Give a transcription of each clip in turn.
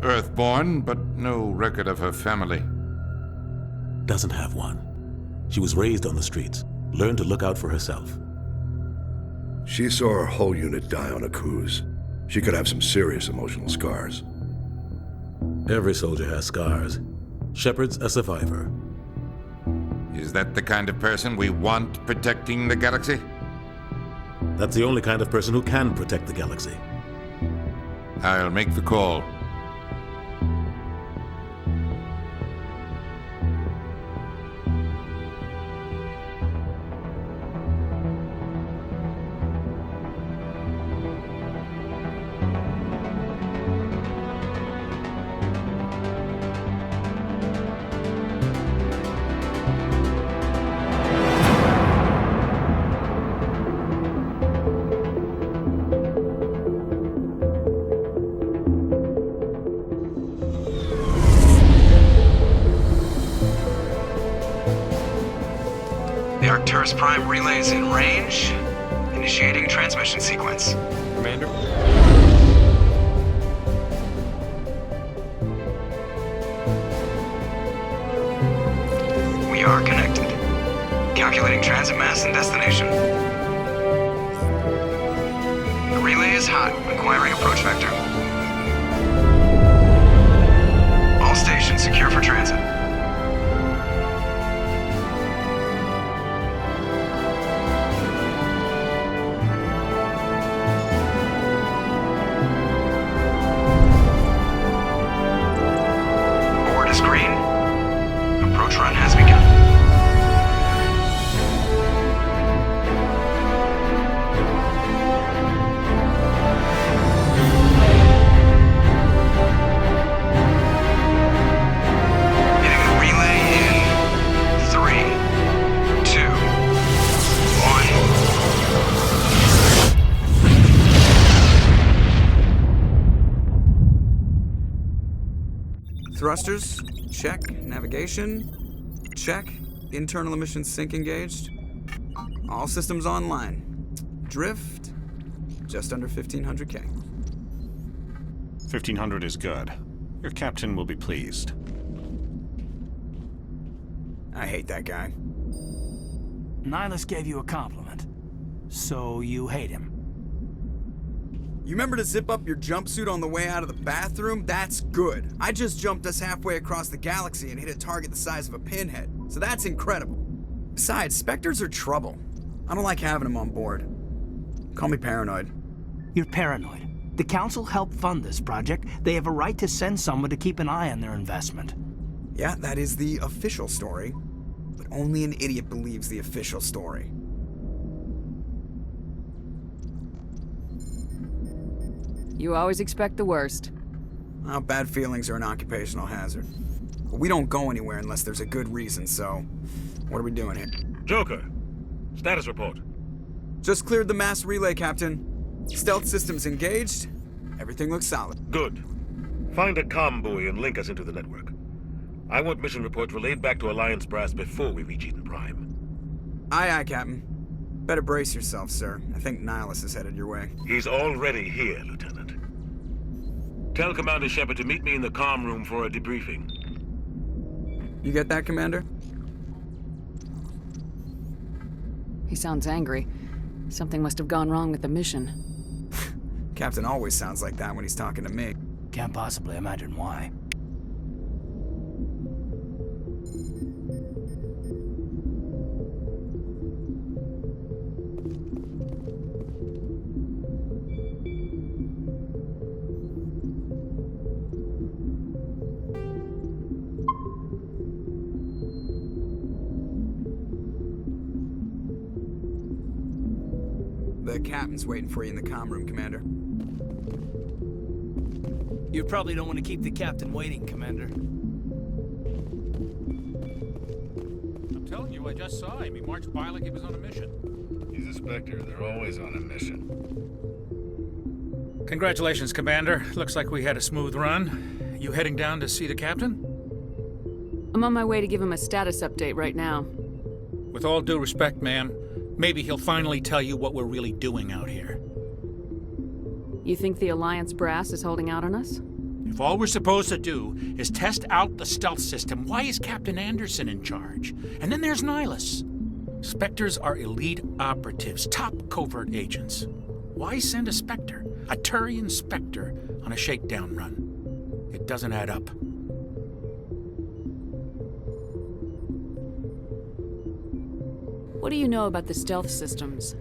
Earthborn, but no record of her family. Doesn't have one. She was raised on the streets, learned to look out for herself. She saw her whole unit die on a cruise. She could have some serious emotional scars. Every soldier has scars. Shepard's a survivor. Is that the kind of person we want protecting the galaxy? That's the only kind of person who can protect the galaxy. I'll make the call. The Arcturus Prime relay is in range. Initiating transmission sequence. Commander? We are connected. Calculating transit mass and destination. The relay is hot. Acquiring approach vector. All stations secure for transit. Board is green. Approach run has begun. Hitting the relay in 3, 2, 1. Thrusters, check. Navigation, check. Internal emission sync engaged. All systems online. Drift, just under 1500K. 1500 is good. Your captain will be pleased. I hate that guy. Nihilus gave you a compliment. So you hate him. You remember to zip up your jumpsuit on the way out of the bathroom? That's good. I just jumped us halfway across the galaxy and hit a target the size of a pinhead. So that's incredible. Besides, Spectres are trouble. I don't like having them on board. Call me paranoid. You're paranoid. The Council helped fund this project. They have a right to send someone to keep an eye on their investment. Yeah, that is the official story. But only an idiot believes the official story. You always expect the worst. Well, bad feelings are an occupational hazard. But we don't go anywhere unless there's a good reason, so... What are we doing here? Joker, status report. Just cleared the mass relay, Captain. Stealth systems engaged. Everything looks solid. Good. Find a comm buoy and link us into the network. I want mission reports relayed back to Alliance Brass before we reach Eden Prime. Aye, aye, Captain. Better brace yourself, sir. I think Nihilus is headed your way. He's already here, Lieutenant. Tell Commander Shepard to meet me in the comm room for a debriefing. You get that, Commander? He sounds angry. Something must have gone wrong with the mission. Captain always sounds like that when he's talking to me. Can't possibly imagine why. The captain's waiting for you in the comm room, Commander. You probably don't want to keep the captain waiting, Commander. I'm telling you, I just saw him. He marched by like he was on a mission. He's a Spectre. They're always on a mission. Congratulations, Commander. Looks like we had a smooth run. You heading down to see the captain? I'm on my way to give him a status update right now. With all due respect, ma'am, maybe he'll finally tell you what we're really doing out here. You think the Alliance brass is holding out on us? If all we're supposed to do is test out the stealth system, why is Captain Anderson in charge? And then there's Nihilus. Spectres are elite operatives, top covert agents. Why send a Spectre, a Turian Spectre, on a shakedown run? It doesn't add up. What do you know about the stealth systems?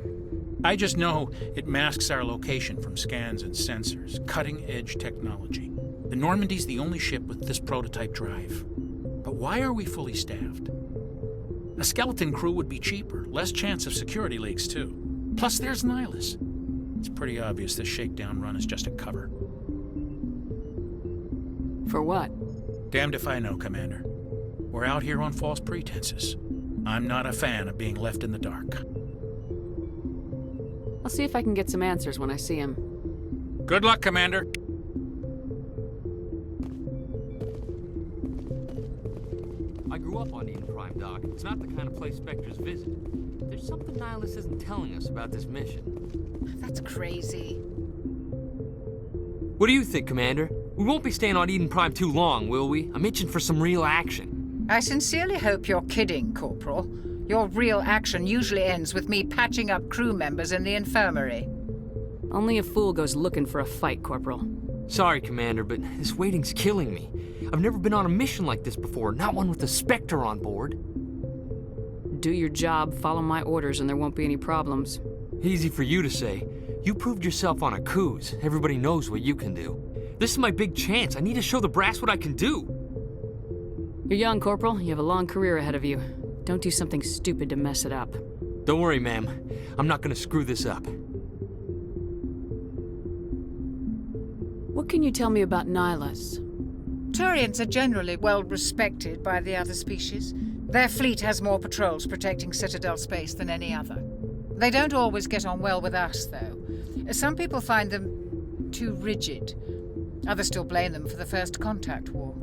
I just know it masks our location from scans and sensors. Cutting-edge technology. The Normandy's the only ship with this prototype drive. But why are we fully staffed? A skeleton crew would be cheaper, less chance of security leaks too. Plus there's Nihilus. It's pretty obvious this shakedown run is just a cover. For what? Damned if I know, Commander. We're out here on false pretenses. I'm not a fan of being left in the dark. I'll see if I can get some answers when I see him. Good luck, Commander. I grew up on Eden Prime, Doc. It's not the kind of place Spectres visit. There's something Nihilus isn't telling us about this mission. That's crazy. What do you think, Commander? We won't be staying on Eden Prime too long, will we? I'm itching for some real action. I sincerely hope you're kidding, Corporal. Your real action usually ends with me patching up crew members in the infirmary. Only a fool goes looking for a fight, Corporal. Sorry, Commander, but this waiting's killing me. I've never been on a mission like this before, not one with a Spectre on board. Do your job, follow my orders, and there won't be any problems. Easy for you to say. You proved yourself on a cruise. Everybody knows what you can do. This is my big chance. I need to show the brass what I can do. You're young, Corporal. You have a long career ahead of you. Don't do something stupid to mess it up. Don't worry, ma'am. I'm not gonna screw this up. What can you tell me about Nihilus? Turians are generally well respected by the other species. Their fleet has more patrols protecting Citadel space than any other. They don't always get on well with us, though. Some people find them too rigid. Others still blame them for the First Contact War.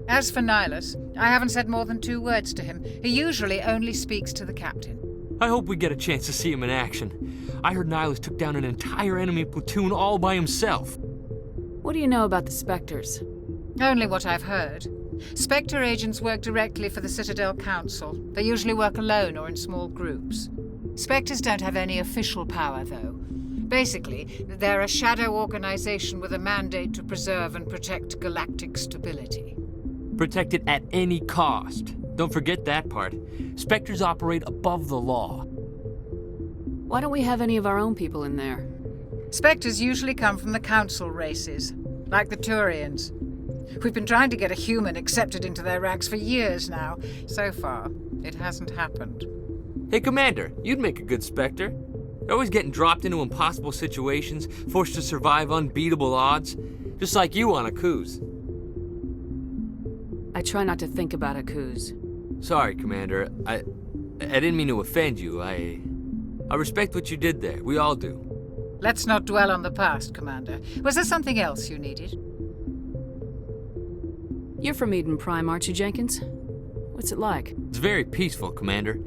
As for Nihilus, I haven't said more than 2 words to him. He usually only speaks to the captain. I hope we get a chance to see him in action. I heard Nihilus took down an entire enemy platoon all by himself. What do you know about the Spectres? Only what I've heard. Spectre agents work directly for the Citadel Council. They usually work alone or in small groups. Spectres don't have any official power, though. Basically, they're a shadow organization with a mandate to preserve and protect galactic stability. Protect it at any cost. Don't forget that part. Spectres operate above the law. Why don't we have any of our own people in there? Spectres usually come from the Council races, like the Turians. We've been trying to get a human accepted into their ranks for years now. So far, it hasn't happened. Hey, Commander, you'd make a good Spectre. You're always getting dropped into impossible situations, forced to survive unbeatable odds. Just like you on a cruise. I try not to think about a cruise. Sorry, Commander. I didn't mean to offend you. I respect what you did there. We all do. Let's not dwell on the past, Commander. Was there something else you needed? You're from Eden Prime, aren't you, Jenkins? What's it like? It's very peaceful, Commander.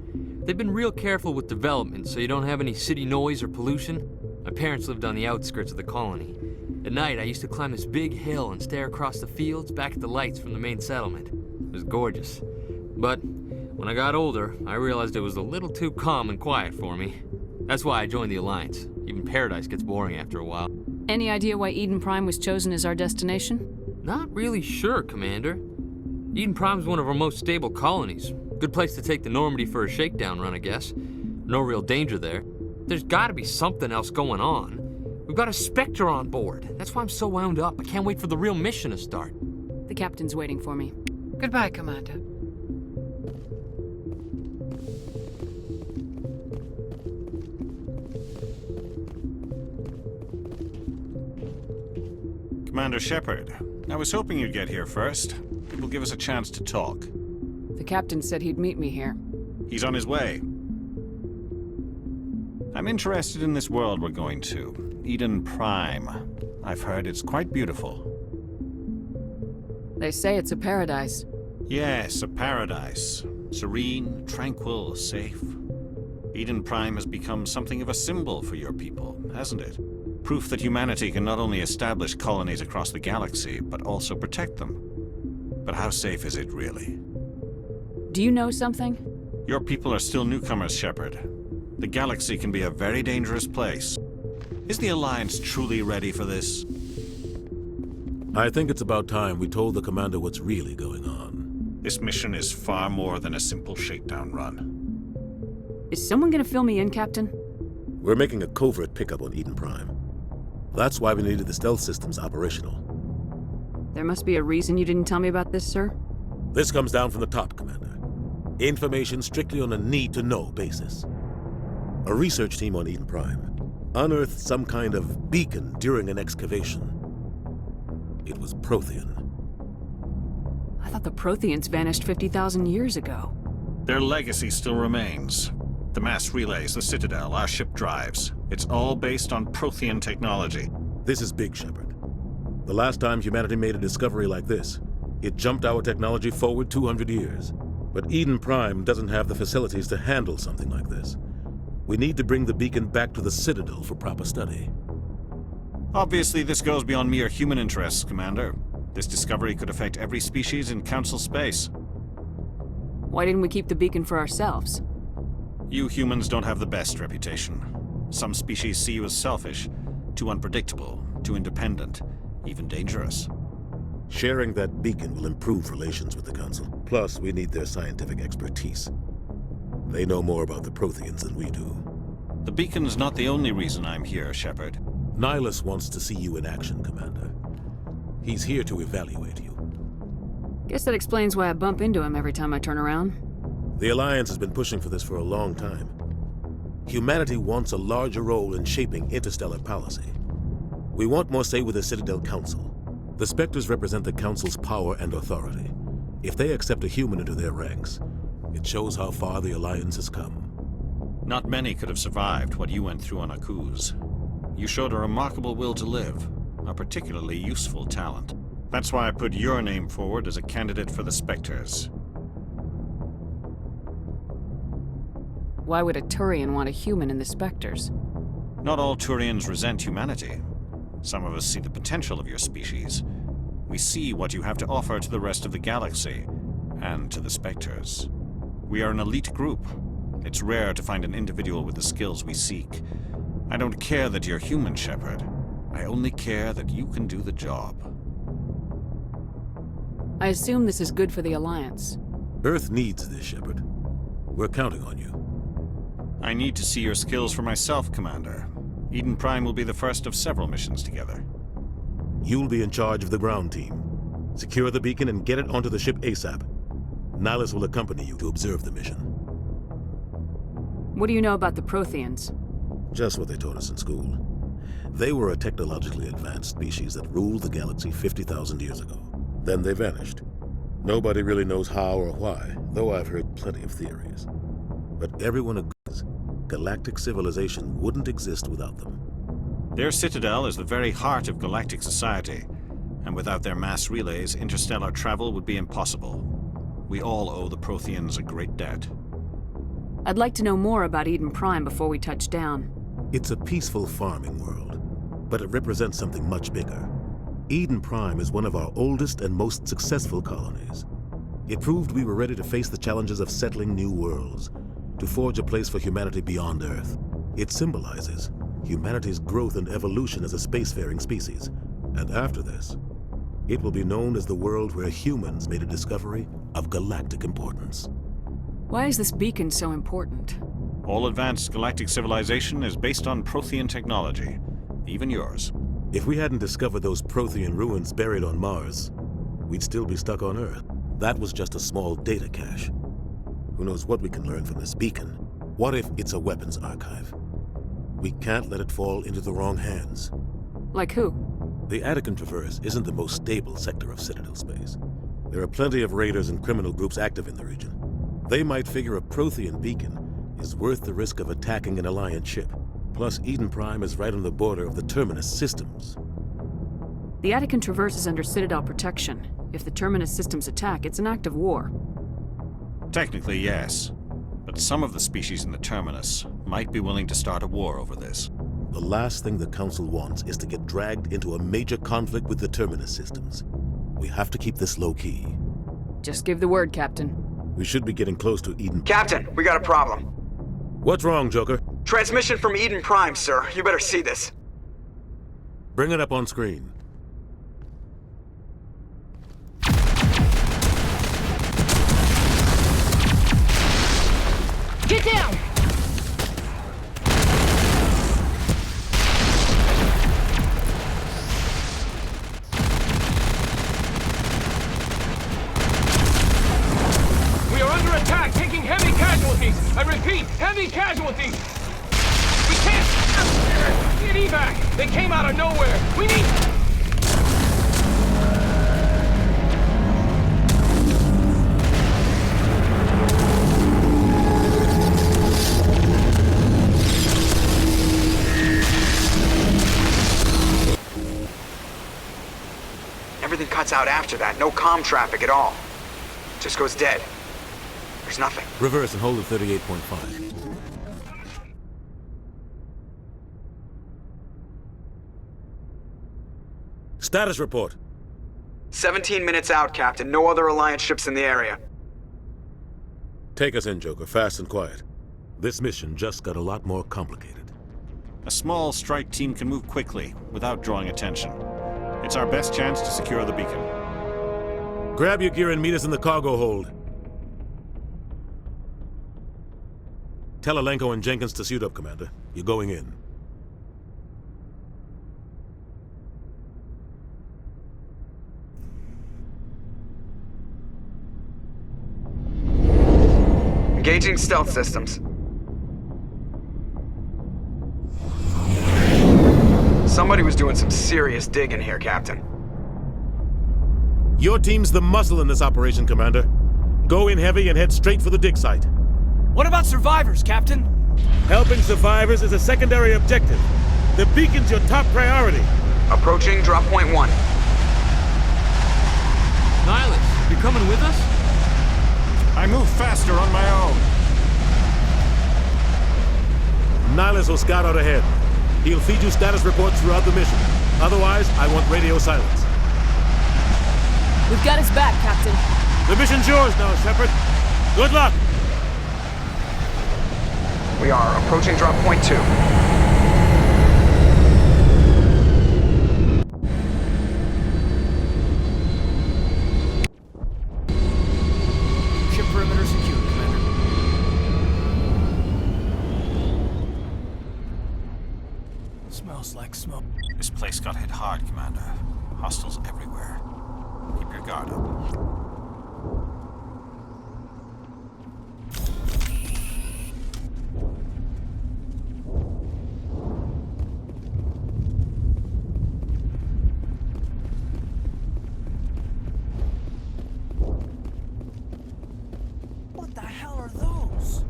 They've been real careful with development, so you don't have any city noise or pollution. My parents lived on the outskirts of the colony. At night, I used to climb this big hill and stare across the fields back at the lights from the main settlement. It was gorgeous. But when I got older, I realized it was a little too calm and quiet for me. That's why I joined the Alliance. Even Paradise gets boring after a while. Any idea why Eden Prime was chosen as our destination? Not really sure, Commander. Eden Prime's one of our most stable colonies. Good place to take the Normandy for a shakedown run, I guess. No real danger there. There's gotta be something else going on. We've got a Spectre on board. That's why I'm so wound up. I can't wait for the real mission to start. The captain's waiting for me. Goodbye, Commander. Commander Shepard, I was hoping you'd get here first. It will give us a chance to talk. The captain said he'd meet me here. He's on his way. I'm interested in this world we're going to, Eden Prime. I've heard it's quite beautiful. They say it's a paradise. Yes, a paradise. Serene, tranquil, safe. Eden Prime has become something of a symbol for your people, hasn't it? Proof that humanity can not only establish colonies across the galaxy, but also protect them. But how safe is it, really? Do you know something? Your people are still newcomers, Shepard. The galaxy can be a very dangerous place. Is the Alliance truly ready for this? I think it's about time we told the commander what's really going on. This mission is far more than a simple shakedown run. Is someone gonna fill me in, Captain? We're making a covert pickup on Eden Prime. That's why we needed the stealth systems operational. There must be a reason you didn't tell me about this, sir? This comes down from the top, Commander. Information strictly on a need-to-know basis. A research team on Eden Prime unearthed some kind of beacon during an excavation. It was Prothean. I thought the Protheans vanished 50,000 years ago. Their legacy still remains. The mass relays, the Citadel, our ship drives. It's all based on Prothean technology. This is big, Shepard. The last time humanity made a discovery like this, it jumped our technology forward 200 years. But Eden Prime doesn't have the facilities to handle something like this. We need to bring the beacon back to the Citadel for proper study. Obviously, this goes beyond mere human interests, Commander. This discovery could affect every species in Council space. Why didn't we keep the beacon for ourselves? You humans don't have the best reputation. Some species see you as selfish, too unpredictable, too independent, even dangerous. Sharing that beacon will improve relations with the Council. Plus, we need their scientific expertise. They know more about the Protheans than we do. The beacon's not the only reason I'm here, Shepard. Nihilus wants to see you in action, Commander. He's here to evaluate you. Guess that explains why I bump into him every time I turn around. The Alliance has been pushing for this for a long time. Humanity wants a larger role in shaping interstellar policy. We want more say with the Citadel Council. The Spectres represent the Council's power and authority. If they accept a human into their ranks, it shows how far the Alliance has come. Not many could have survived what you went through on Akuz. You showed a remarkable will to live, a particularly useful talent. That's why I put your name forward as a candidate for the Spectres. Why would a Turian want a human in the Spectres? Not all Turians resent humanity. Some of us see the potential of your species. We see what you have to offer to the rest of the galaxy, and to the Spectres. We are an elite group. It's rare to find an individual with the skills we seek. I don't care that you're human, Shepard. I only care that you can do the job. I assume this is good for the Alliance. Earth needs this, Shepard. We're counting on you. I need to see your skills for myself, Commander. Eden Prime will be the first of several missions together. You'll be in charge of the ground team. Secure the beacon and get it onto the ship ASAP. Nihilus will accompany you to observe the mission. What do you know about the Protheans? Just what they taught us in school. They were a technologically advanced species that ruled the galaxy 50,000 years ago. Then they vanished. Nobody really knows how or why, though I've heard plenty of theories. But everyone agrees galactic civilization wouldn't exist without them. Their citadel is the very heart of galactic society, and without their mass relays, interstellar travel would be impossible. We all owe the Protheans a great debt. I'd like to know more about Eden Prime before we touch down. It's a peaceful farming world, but it represents something much bigger. Eden Prime is one of our oldest and most successful colonies. It proved we were ready to face the challenges of settling new worlds, to forge a place for humanity beyond Earth. It symbolizes humanity's growth and evolution as a spacefaring species. And after this, it will be known as the world where humans made a discovery of galactic importance. Why is this beacon so important? All advanced galactic civilization is based on Prothean technology, even yours. If we hadn't discovered those Prothean ruins buried on Mars, we'd still be stuck on Earth. That was just a small data cache. Who knows what we can learn from this beacon? What if it's a weapons archive? We can't let it fall into the wrong hands. Like who? The Attican Traverse isn't the most stable sector of Citadel space. There are plenty of raiders and criminal groups active in the region. They might figure a Prothean beacon is worth the risk of attacking an Alliance ship. Plus, Eden Prime is right on the border of the Terminus systems. The Attican Traverse is under Citadel protection. If the Terminus systems attack, it's an act of war. Technically, yes. But some of the species in the Terminus might be willing to start a war over this. The last thing the Council wants is to get dragged into a major conflict with the Terminus systems. We have to keep this low-key. Just give the word, Captain. We should be getting close to Eden. Captain, we got a problem. What's wrong, Joker? Transmission from Eden Prime, sir. You better see this. Bring it up on screen. Get down! We are under attack, taking heavy casualties. I repeat, heavy casualties. We can't get evac. They came out of nowhere. We need... Everything cuts out after that. No comm traffic at all. Just goes dead. There's nothing. Reverse and hold at 38.5. Status report. 17 minutes out, Captain. No other Alliance ships in the area. Take us in, Joker, fast and quiet. This mission just got a lot more complicated. A small strike team can move quickly, without drawing attention. It's our best chance to secure the beacon. Grab your gear and meet us in the cargo hold. Tell Alenko and Jenkins to suit up, Commander. You're going in. Engaging stealth systems. Somebody was doing some serious digging here, Captain. Your team's the muscle in this operation, Commander. Go in heavy and head straight for the dig site. What about survivors, Captain? Helping survivors is a secondary objective. The beacon's your top priority. Approaching drop point 1. Nihilus, you're coming with us? I move faster on my own. Nihilus will scout out ahead. He'll feed you status reports throughout the mission. Otherwise, I want radio silence. We've got his back, Captain. The mission's yours now, Shepard. Good luck! We are approaching drop point 2. Ship perimeter secure, Commander. Smells like smoke. This place got hit hard, Commander. Hostiles everywhere. Keep your guard up. What the hell are those?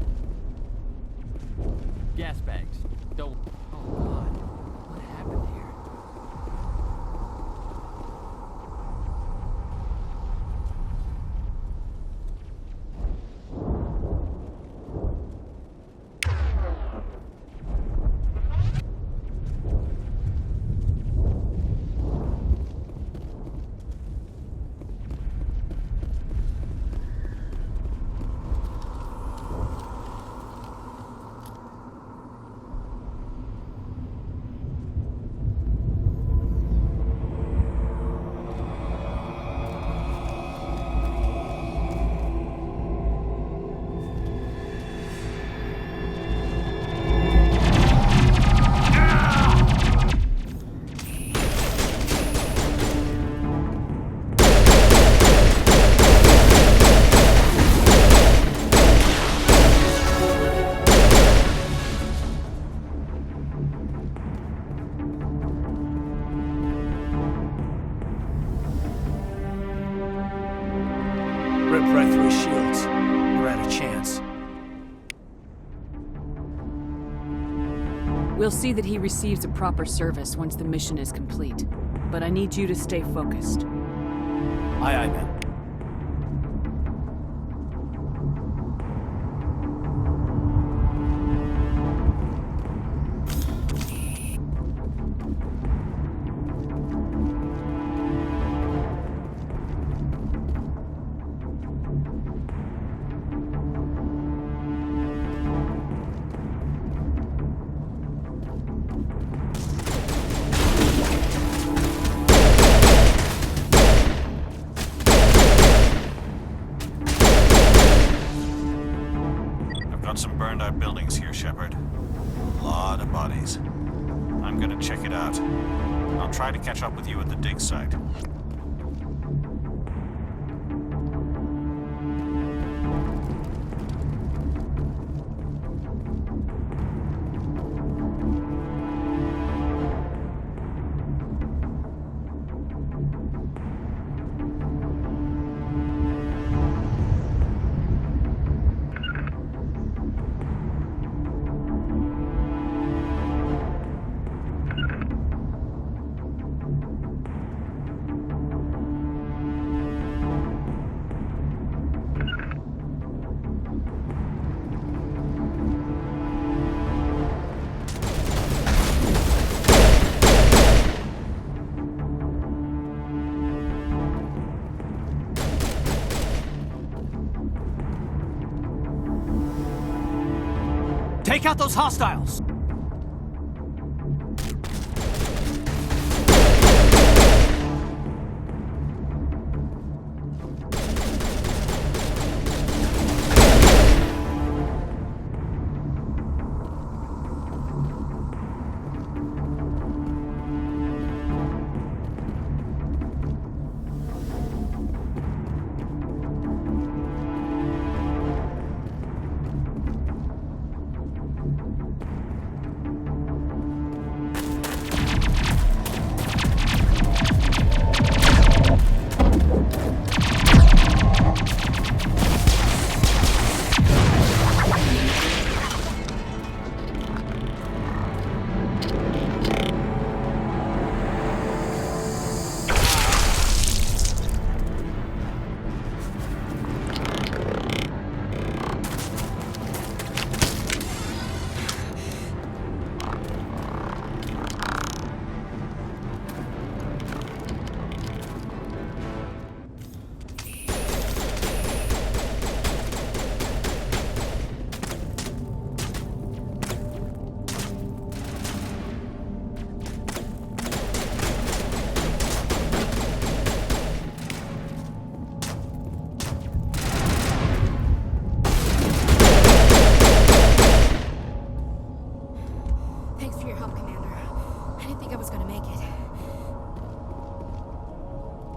Gas bags. Don't... Oh, God. What happened here? Rip right through his shields. We're out of chance. We'll see that he receives a proper service once the mission is complete. But I need you to stay focused. Aye, aye, man. got some burned out buildings here, Shepard. A lot of bodies. I'm gonna check it out. I'll try to catch up with you at the dig site. Take out those hostiles!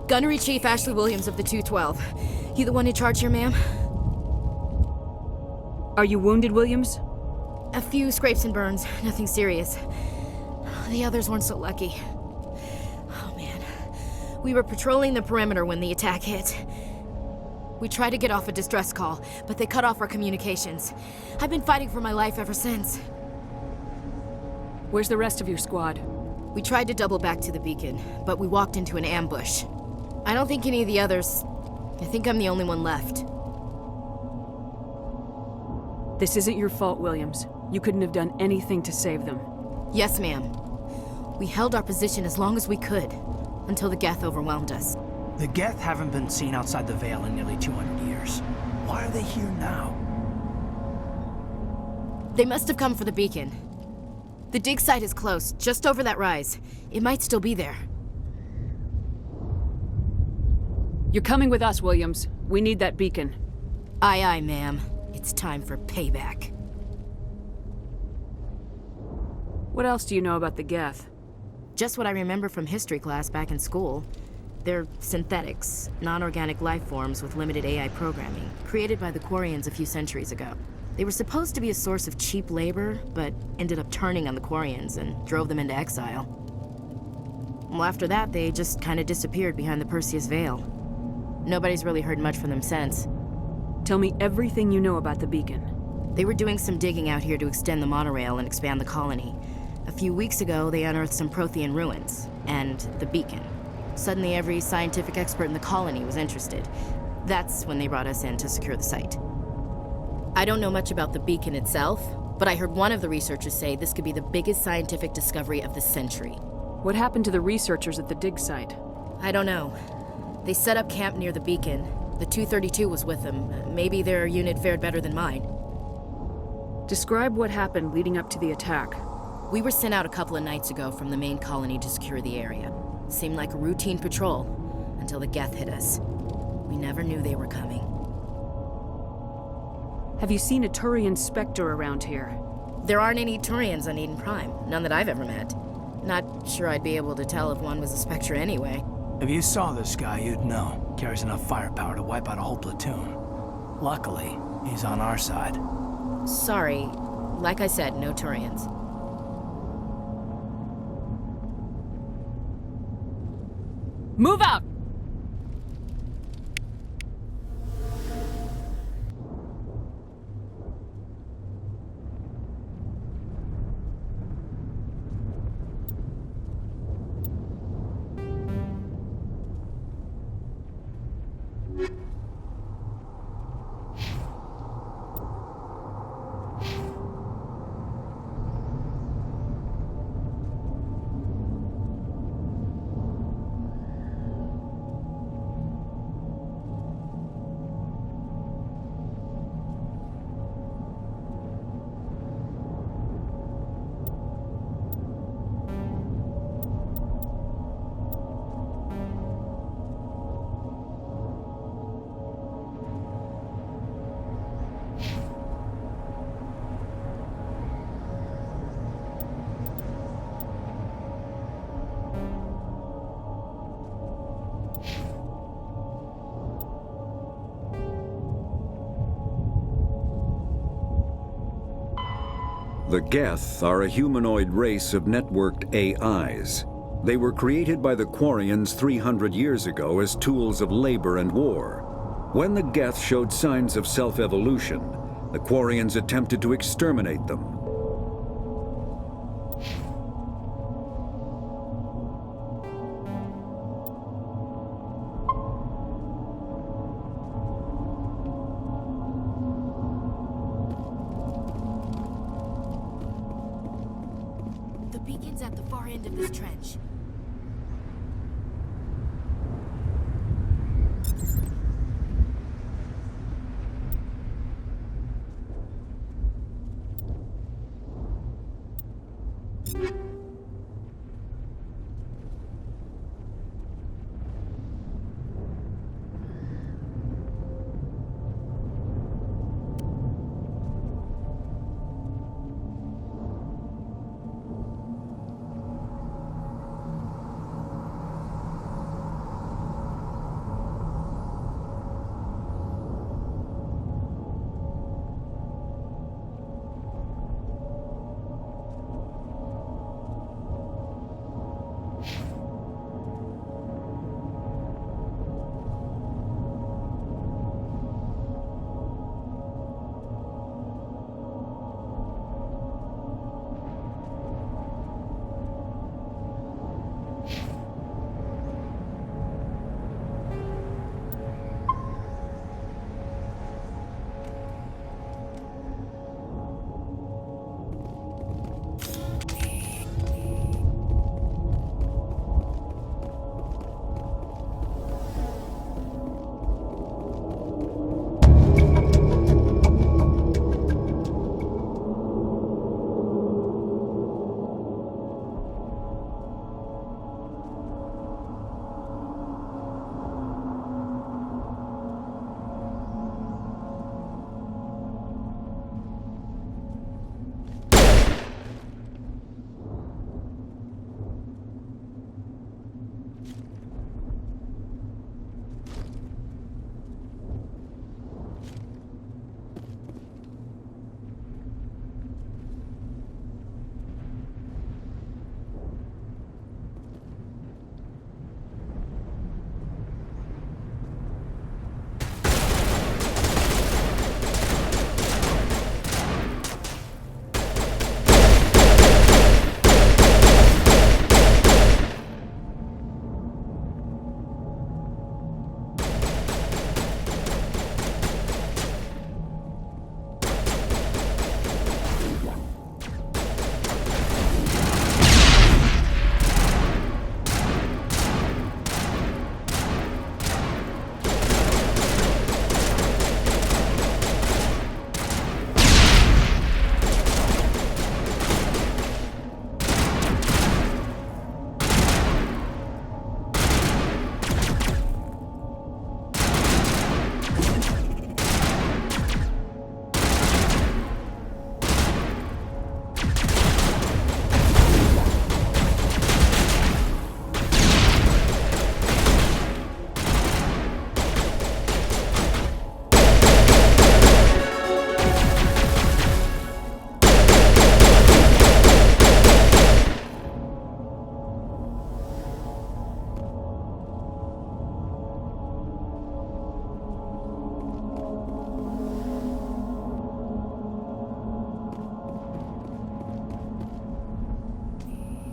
Gunnery Chief Ashley Williams of the 212. You the one in charge here, ma'am? Are you wounded, Williams? A few scrapes and burns, nothing serious. The others weren't so lucky. Oh man. We were patrolling the perimeter when the attack hit. We tried to get off a distress call, but they cut off our communications. I've been fighting for my life ever since. Where's the rest of your squad? We tried to double back to the beacon, but we walked into an ambush. I don't think any of the others... I think I'm the only one left. This isn't your fault, Williams. You couldn't have done anything to save them. Yes, ma'am. We held our position as long as we could, until the Geth overwhelmed us. The Geth haven't been seen outside the Veil in nearly 200 years. Why are they here now? They must have come for the beacon. The dig site is close, just over that rise. It might still be there. You're coming with us, Williams. We need that beacon. Aye, aye, ma'am. It's time for payback. What else do you know about the Geth? Just what I remember from history class back in school. They're synthetics, non-organic life forms with limited AI programming, created by the Quarians a few centuries ago. They were supposed to be a source of cheap labor, but ended up turning on the Quarians and drove them into exile. Well, after that, they just kind of disappeared behind the Perseus Veil. Nobody's really heard much from them since. Tell me everything you know about the beacon. They were doing some digging out here to extend the monorail and expand the colony. A few weeks ago, they unearthed some Prothean ruins, and the beacon. Suddenly, every scientific expert in the colony was interested. That's when they brought us in to secure the site. I don't know much about the beacon itself, but I heard one of the researchers say this could be the biggest scientific discovery of the century. What happened to the researchers at the dig site? I don't know. They set up camp near the beacon. The 232 was with them. Maybe their unit fared better than mine. Describe what happened leading up to the attack. We were sent out a couple of nights ago from the main colony to secure the area. Seemed like a routine patrol, until the Geth hit us. We never knew they were coming. Have you seen a Turian Spectre around here? There aren't any Turians on Eden Prime, none that I've ever met. Not sure I'd be able to tell if one was a Spectre anyway. If you saw this guy, you'd know. Carries enough firepower to wipe out a whole platoon. Luckily, he's on our side. Sorry. Like I said, no Turians. Move out! The Geth are a humanoid race of networked AIs. They were created by the Quarians 300 years ago as tools of labor and war. When the Geth showed signs of self-evolution, the Quarians attempted to exterminate them. The beacon's at the far end of this trench.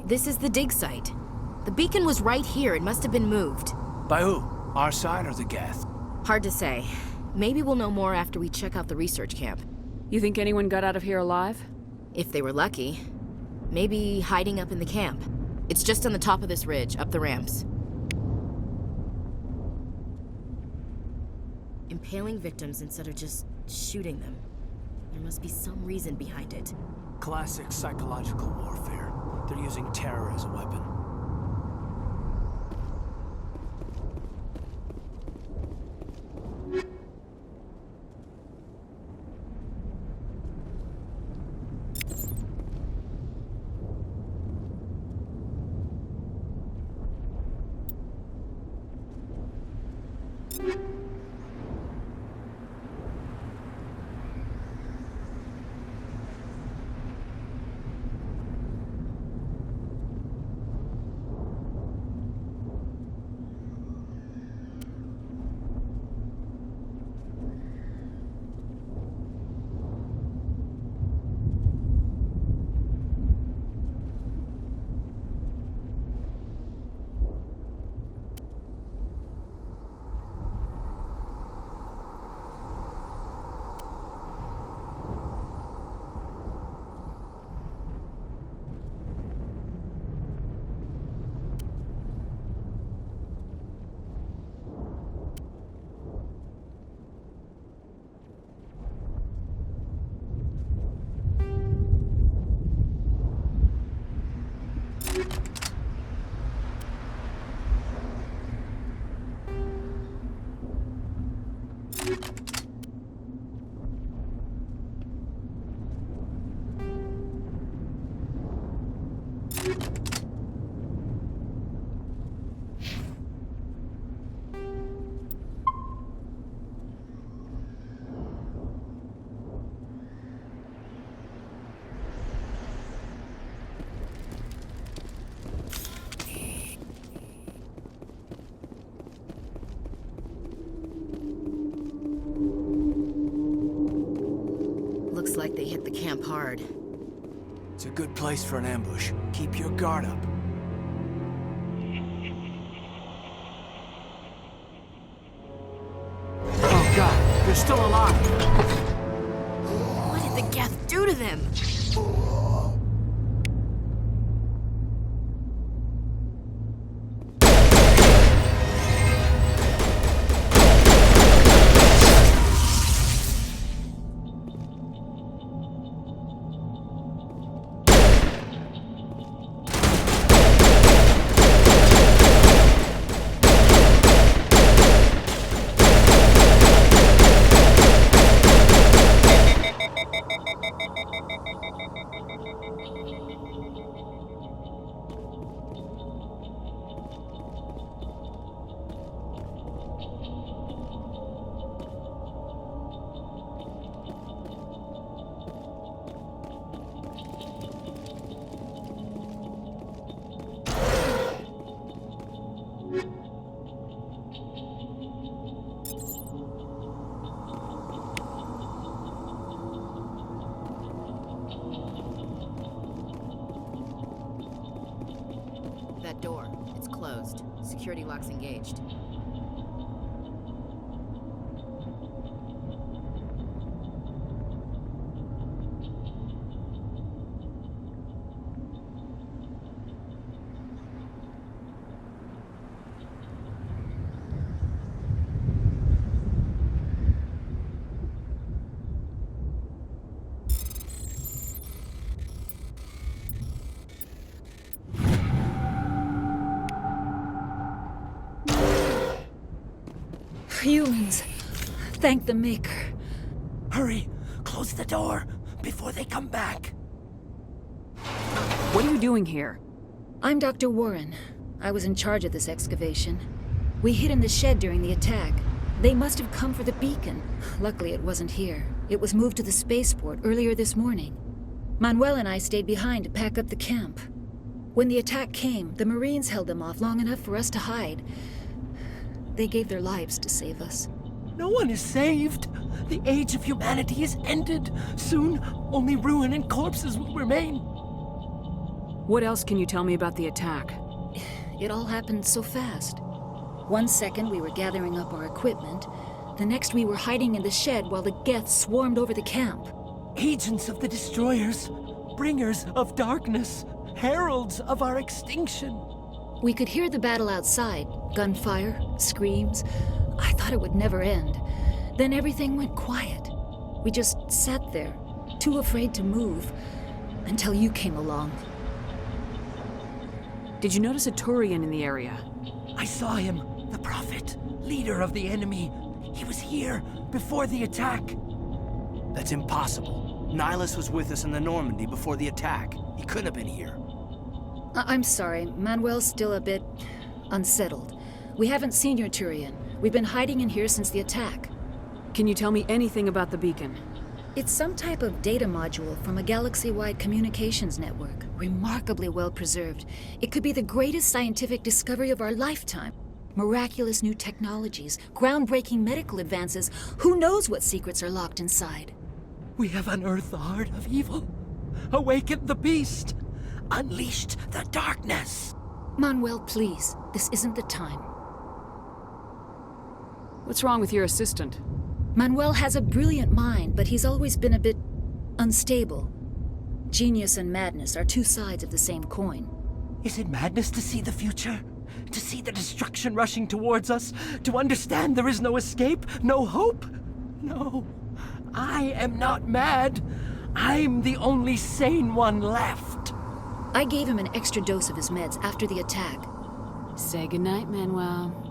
This is the dig site. The beacon was right here. It must have been moved. By who? Our side or the Geth? Hard to say. Maybe we'll know more after we check out the research camp. You think anyone got out of here alive? If they were lucky. Maybe hiding up in the camp. It's just on the top of this ridge, up the ramps. Impaling victims instead of just shooting them. There must be some reason behind it. Classic psychological warfare. They're using terror as a weapon. Looks like they hit the camp hard. It's a good place for an ambush. Keep your guard up. Oh god, they're still alive! What did the Geth do to them? That door, it's closed. Security lock's engaged. Humans. Thank the Maker. Hurry! Close the door before they come back. What are you doing here? I'm Dr. Warren. I was in charge of this excavation. We hid in the shed during the attack. They must have come for the beacon. Luckily, it wasn't here. It was moved to the spaceport earlier this morning. Manuel and I stayed behind to pack up the camp. When the attack came, the Marines held them off long enough for us to hide. They gave their lives to save us. No one is saved. The age of humanity is ended. Soon, only ruin and corpses will remain. What else can you tell me about the attack? It all happened so fast. 1 second we were gathering up our equipment. The next we were hiding in the shed while the Geth swarmed over the camp. Agents of the destroyers, bringers of darkness, heralds of our extinction. We could hear the battle outside. Gunfire, screams. I thought it would never end. Then everything went quiet. We just sat there, too afraid to move, until you came along. Did you notice a Turian in the area? I saw him, the Prophet, leader of the enemy. He was here before the attack. That's impossible. Nihilus was with us in the Normandy before the attack. He couldn't have been here. I'm sorry, Manuel's still a bit unsettled. We haven't seen your Turian. We've been hiding in here since the attack. Can you tell me anything about the beacon? It's some type of data module from a galaxy-wide communications network. Remarkably well preserved. It could be the greatest scientific discovery of our lifetime. Miraculous new technologies, groundbreaking medical advances. Who knows what secrets are locked inside? We have unearthed the heart of evil, awakened the beast, unleashed the darkness. Manuel, please. This isn't the time. What's wrong with your assistant? Manuel has a brilliant mind, but he's always been a bit unstable. Genius and madness are two sides of the same coin. Is it madness to see the future? To see the destruction rushing towards us? To understand there is no escape? No hope? No. I am not mad. I'm the only sane one left. I gave him an extra dose of his meds after the attack. Say goodnight, Manuel.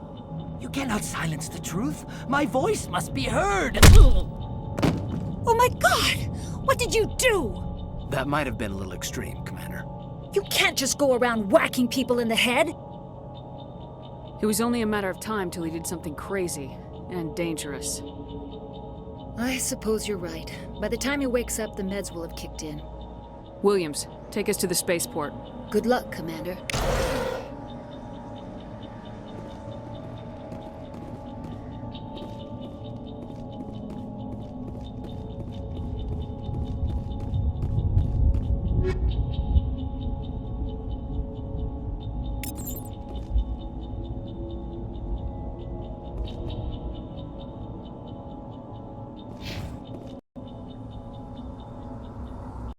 You cannot silence the truth. My voice must be heard. Oh my God! What did you do? That might have been a little extreme, Commander. You can't just go around whacking people in the head. It was only a matter of time till he did something crazy and dangerous. I suppose you're right. By the time he wakes up, the meds will have kicked in. Williams, take us to the spaceport. Good luck, Commander.